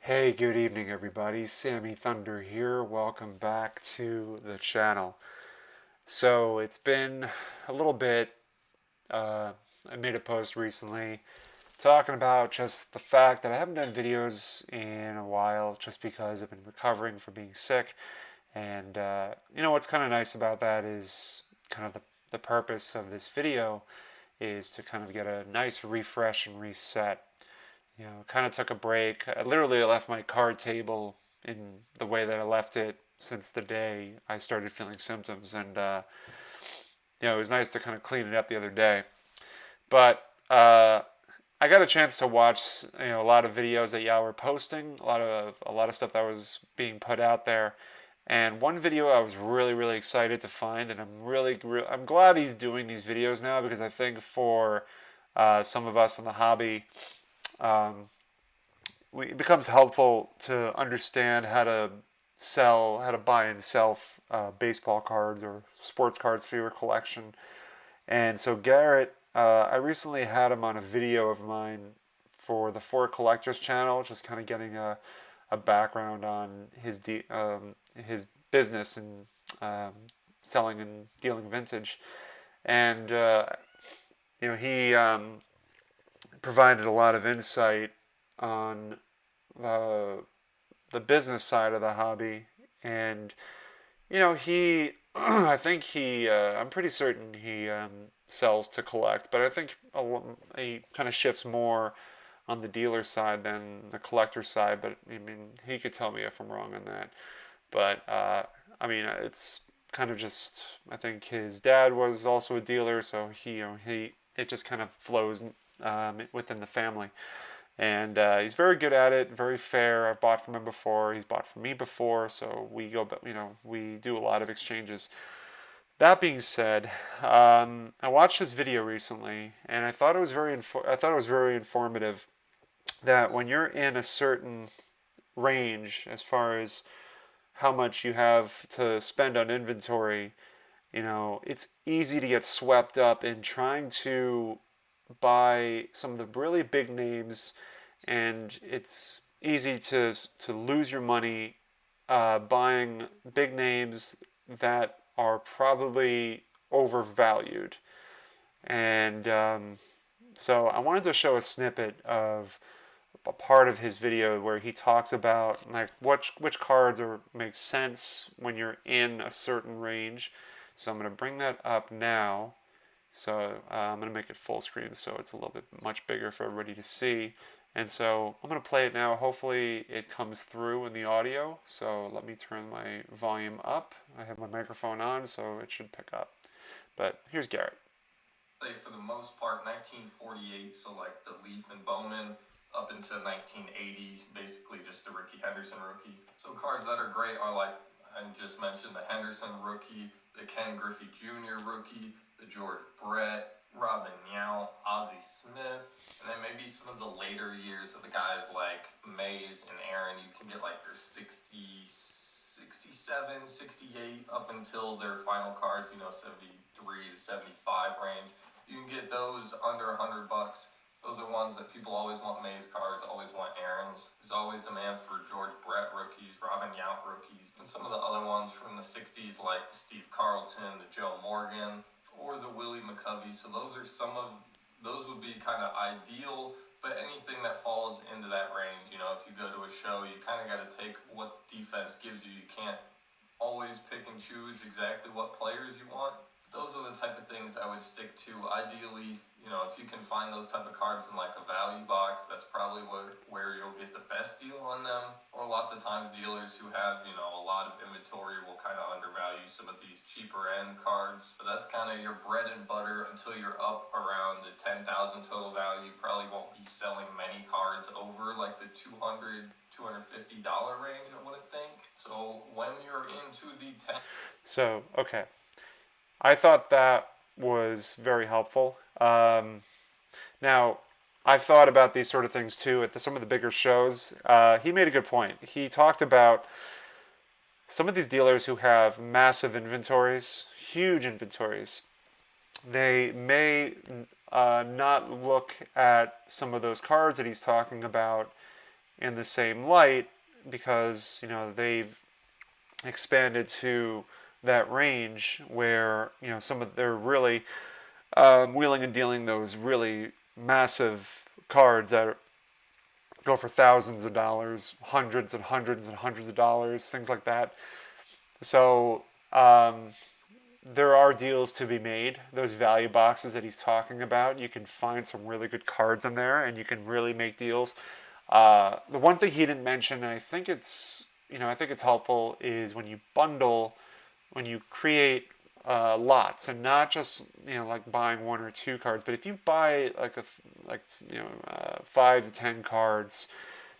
Hey, good evening, everybody. Sammy Thunder here. Welcome back to the channel. So, it's been a little bit. Uh, I made a post recently talking about just the fact that I haven't done videos in a while just because I've been recovering from being sick. And, what's kind of nice about that is kind of the purpose of this video is to kind of get a nice refresh and reset. Kind of took a break. I literally left my card table in the way that I left it since the day I started feeling symptoms, and it was nice to kind of clean it up the other day. But I got a chance to watch a lot of videos that y'all were posting, a lot of stuff that was being put out there. And one video I was really excited to find, and I'm glad he's doing these videos now because I think for some of us in the hobby, um, it becomes helpful to understand how to buy and sell baseball cards or sports cards for your collection. And so Garrett, I recently had him on a video of mine for the For Collectors channel, just kind of getting a background on his business and selling and dealing vintage. And he provided a lot of insight on the the business side of the hobby, and he I think I'm pretty certain he sells to collect, but I think he kind of shifts more on the dealer side than the collector side. But I mean, he could tell me if I'm wrong on that. But I mean, it's kind of just I think his dad was also a dealer, so he it just kind of flows within the family. And he's very good at it, very fair. I've bought from him before. He's bought from me before, so we do a lot of exchanges. That being said, I watched his video recently, and I thought it was very informative. That when you're in a certain range, as far as how much you have to spend on inventory, it's easy to get swept up in trying to buy some of the really big names, and it's easy to lose your money buying big names that are probably overvalued. And so I wanted to show a snippet of a part of his video where he talks about like which cards are make sense when you're in a certain range. So I'm going to bring that up now. So I'm going to make it full screen so it's a little bit much bigger for everybody to see. And so I'm going to play it now. Hopefully it comes through in the audio. So let me turn my volume up. I have my microphone on, so it should pick up. But here's Garrett. Say for the most part 1948, so like the Leaf and Bowman up into 1980, basically just the Ricky Henderson rookie. So cards that are great are like I just mentioned, the Henderson rookie, the Ken Griffey Jr. rookie, the George Brett, Robin Yount, Ozzie Smith, and then maybe some of the later years of the guys like Mays and Aaron. You can get like their 60, 67, 68 up until their final cards, 73 to 75 range. You can get those under $100. Those are ones that people always want. Mays cards, always want Aaron's. There's always demand for George Brett rookies, Robin Yount rookies, and some of the other ones from the 60s like the Steve Carlton, the Joe Morgan, or the Willie McCovey. So those would be kind of ideal, but anything that falls into that range, if you go to a show, you kind of got to take what defense gives you. You can't always pick and choose exactly what players you want. Those are the type of things I would stick to. Ideally, if you can find those type of cards in like a value box, that's probably where you'll get the best deal on them. Or lots of times dealers who have, a lot of inventory will kind of undervalue some of these cheaper end cards. So that's kind of your bread and butter until you're up around the 10,000 total value. You probably won't be selling many cards over like the $250 range, I wouldn't think. So when you're into the 10. So, okay. I thought that was very helpful. Now, I've thought about these sort of things too at some of the bigger shows. He made a good point. He talked about some of these dealers who have massive inventories, huge inventories. They may not look at some of those cards that he's talking about in the same light because they've expanded to that range where they're really wheeling and dealing those really massive cards that go for thousands of dollars, hundreds and hundreds and hundreds of dollars, things like that. So there are deals to be made. Those value boxes that he's talking about, you can find some really good cards in there, and you can really make deals. The one thing he didn't mention, and I think it's helpful, is when you bundle, when you create lots, and not just like buying one or two cards, but if you buy like 5 to 10 cards,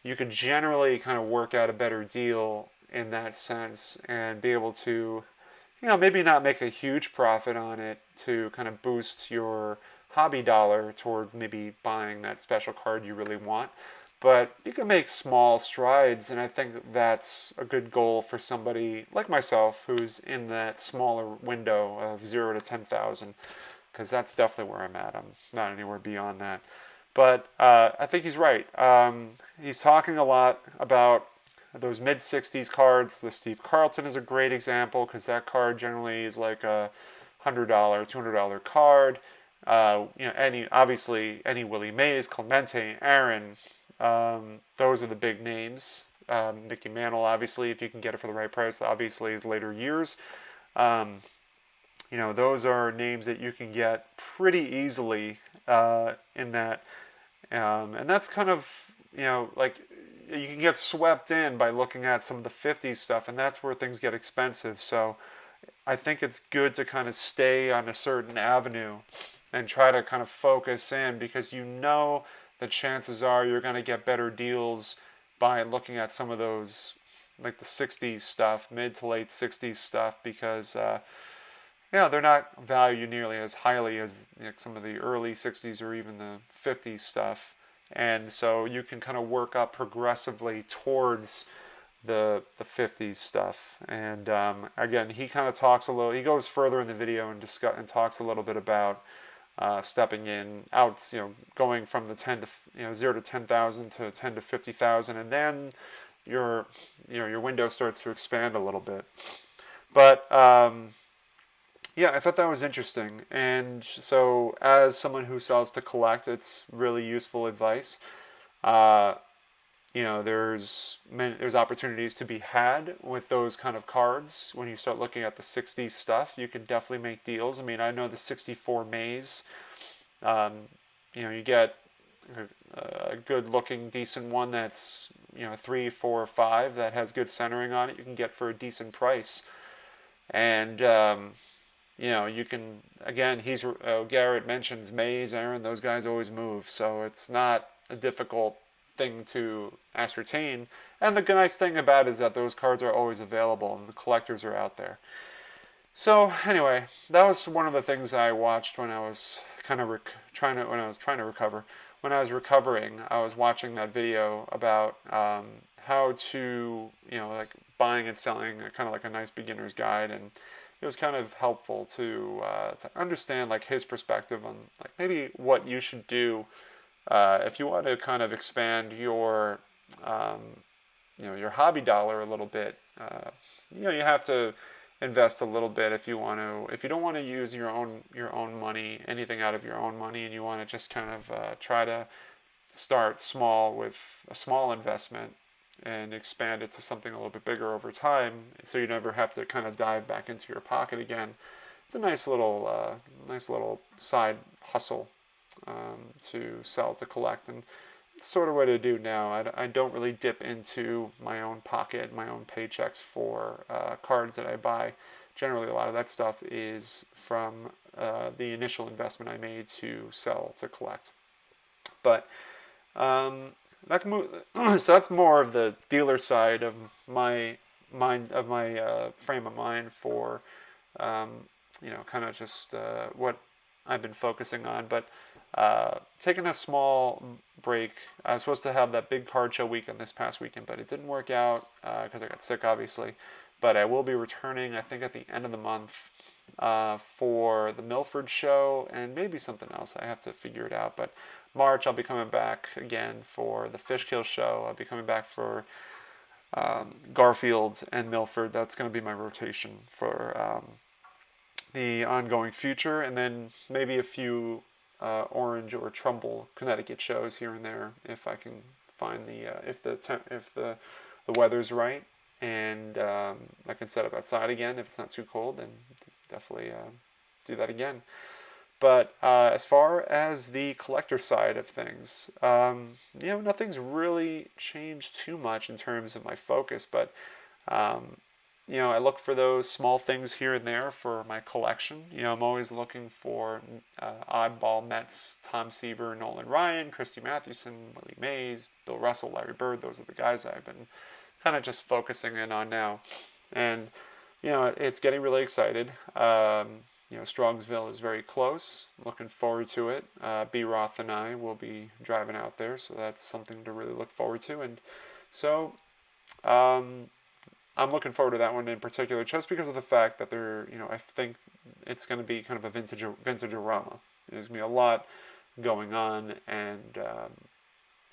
you can generally kind of work out a better deal in that sense and be able to maybe not make a huge profit on it to kind of boost your hobby dollar towards maybe buying that special card you really want. But you can make small strides, and I think that's a good goal for somebody like myself who's in that smaller window of 0 to 10,000, because that's definitely where I'm at. I'm not anywhere beyond that. But I think he's right. He's talking a lot about those mid 60s cards. The Steve Carlton is a great example because that card generally is like a $100, $200 card. Any Willie Mays, Clemente, Aaron, those are the big names. Mickey Mantle, obviously, if you can get it for the right price, obviously, is later years. Those are names that you can get pretty easily in that. And that's kind of, like you can get swept in by looking at some of the 50s stuff, and that's where things get expensive. So I think it's good to kind of stay on a certain avenue and try to kind of focus in because the chances are you're going to get better deals by looking at some of those, like the 60s stuff, mid to late 60s stuff, because they're not valued nearly as highly as some of the early 60s or even the 50s stuff. And so you can kind of work up progressively towards the 50s stuff. And again, he kind of talks a little, he goes further in the video and talks a little bit about stepping in out, going from the 0 to 10,000 to 10 to 50,000, and then your window starts to expand a little bit. But yeah, I thought that was interesting. And so as someone who sells to collect, it's really useful advice. There's opportunities to be had with those kind of cards. When you start looking at the 60s stuff, you can definitely make deals. I mean, I know the 64 Mays, you get a good looking, decent one that's, 3, 4, 5 that has good centering on it, you can get for a decent price. And, you can, again, Garrett mentions Mays, Aaron, those guys always move. So it's not a difficult thing to ascertain. And the nice thing about it is that those cards are always available and the collectors are out there. So anyway, that was one of the things I watched when I was kind of trying to recover. When I was recovering, I was watching that video about how to, like buying and selling, kind of like a nice beginner's guide, and it was kind of helpful to understand like his perspective on like maybe what you should do if you want to kind of expand your your hobby dollar a little bit. You have to invest a little bit if you don't want to use your own money, anything out of your own money, and you want to just kind of try to start small with a small investment and expand it to something a little bit bigger over time, so you never have to kind of dive back into your pocket again. It's a nice little side hustle to sell to collect, and it's sort of what I do now. I don't really dip into my own pocket, my own paychecks for cards that I buy. Generally, a lot of that stuff is from the initial investment I made to sell to collect. But so that's more of the dealer side of my frame of mind for kind of just what I've been focusing on. But taking a small break. I was supposed to have that big card show weekend this past weekend, but it didn't work out because I got sick, obviously. But I will be returning, I think, at the end of the month for the Milford show and maybe something else. I have to figure it out. But March, I'll be coming back again for the Fishkill show. I'll be coming back for Garfield and Milford. That's going to be my rotation for the ongoing future, and then maybe a few Orange or Trumbull, Connecticut shows here and there if I can find if the weather's right, and I can set up outside again if it's not too cold, then definitely do that again. But as far as the collector side of things, nothing's really changed too much in terms of my focus. But I look for those small things here and there for my collection. I'm always looking for oddball Mets: Tom Seaver, Nolan Ryan, Christy Mathewson, Willie Mays, Bill Russell, Larry Bird. Those are the guys I've been kind of just focusing in on now, and it's getting really excited. Strongsville is very close. Looking forward to it. B. Roth and I will be driving out there, so that's something to really look forward to. And so I'm looking forward to that one in particular, just because of the fact that I think it's going to be kind of a vintage-arama. There's going to be a lot going on, and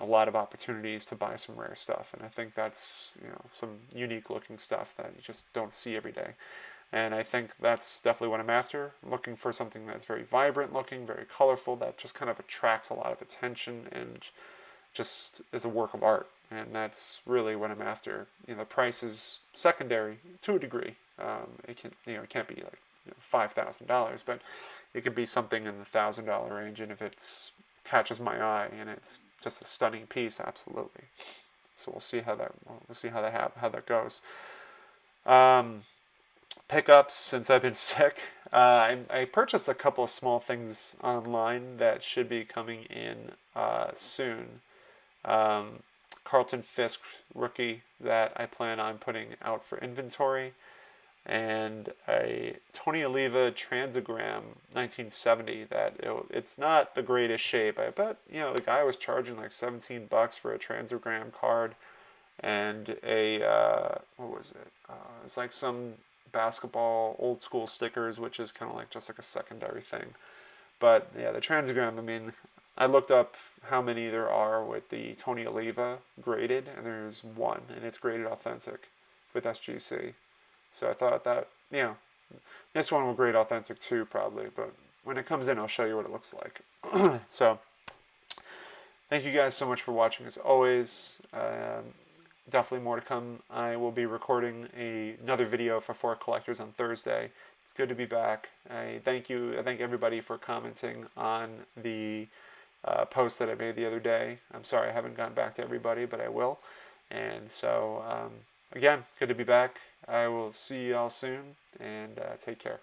a lot of opportunities to buy some rare stuff. And I think that's some unique looking stuff that you just don't see every day. And I think that's definitely what I'm after. I'm looking for something that's very vibrant looking, very colorful, that just kind of attracts a lot of attention and just is a work of art. And that's really what I'm after. The price is secondary to a degree. It can't be like $5,000, but it could be something in the $1,000 range. And if it catches my eye and it's just a stunning piece, absolutely. So we'll see how that goes. Pickups, since I've been sick. I purchased a couple of small things online that should be coming in soon. Carlton Fisk rookie that I plan on putting out for inventory, and a Tony Oliva Transagram 1970 that it's not the greatest shape. I bet the guy was charging like $17 for a Transagram card, and what was it? It's like some basketball old school stickers, which is kind of like just like a secondary thing. But yeah, the Transagram, I looked up how many there are with the Tony Oliva graded, and there's one, and it's graded authentic with SGC. So I thought that, this one will grade authentic too, probably, but when it comes in, I'll show you what it looks like. So, thank you guys so much for watching, as always. Definitely more to come. I will be recording another video for Fork Collectors on Thursday. It's good to be back. I thank everybody for commenting on the post that I made the other day. I'm sorry I haven't gotten back to everybody, but I will. And so, again, good to be back. I will see y'all soon, and take care.